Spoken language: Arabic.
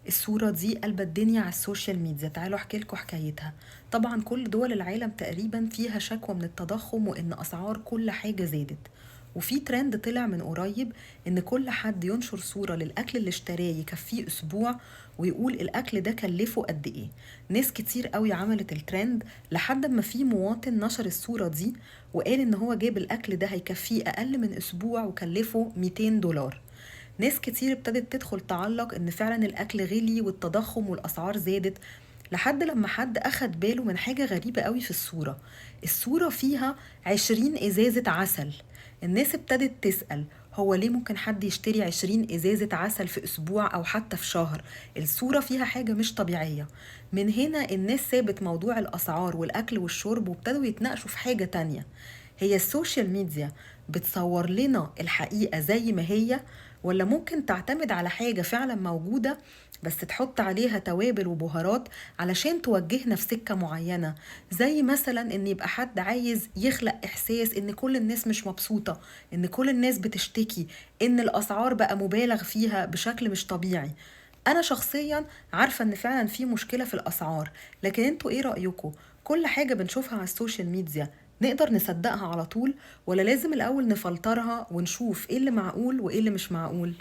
الصورة دي قلبت الدنيا على السوشيال ميديا. تعالوا احكي لكم حكايتها. طبعا كل دول العالم تقريبا فيها شكوى من التضخم وان اسعار كل حاجة زادت. وفي ترند طلع من قريب ان كل حد ينشر صورة للاكل اللي اشتراه يكفيه اسبوع، ويقول الاكل ده كلفه قد ايه. ناس كتير قوي عملت الترند لحد ما في مواطن نشر الصورة دي وقال ان هو جاب الاكل ده هيكفيه اقل من اسبوع وكلفه $200. ناس كتير ابتدت تدخل تعلق ان فعلا الاكل غلي والتضخم والاسعار زادت، لحد لما حد اخد باله من حاجة غريبة قوي في الصورة فيها 20 ازازة عسل. الناس ابتدت تسأل هو ليه ممكن حد يشتري 20 ازازة عسل في اسبوع او حتى في شهر؟ الصورة فيها حاجة مش طبيعية. من هنا الناس سابت موضوع الاسعار والاكل والشرب وابتدوا يتناقشوا في حاجة تانية. هي السوشيال ميديا بتصور لنا الحقيقة زي ما هي، ولا ممكن تعتمد على حاجة فعلا موجودة بس تحط عليها توابل وبهارات علشان توجهنا في سكة معينة؟ زي مثلا ان يبقى حد عايز يخلق احساس ان كل الناس مش مبسوطة، ان كل الناس بتشتكي، ان الاسعار بقى مبالغ فيها بشكل مش طبيعي. انا شخصيا عارفة ان فعلا في مشكلة في الاسعار، لكن انتوا ايه رأيكم؟ كل حاجة بنشوفها على السوشيال ميديا نقدر نصدقها على طول، ولا لازم الأول نفلترها ونشوف ايه اللي معقول وايه اللي مش معقول؟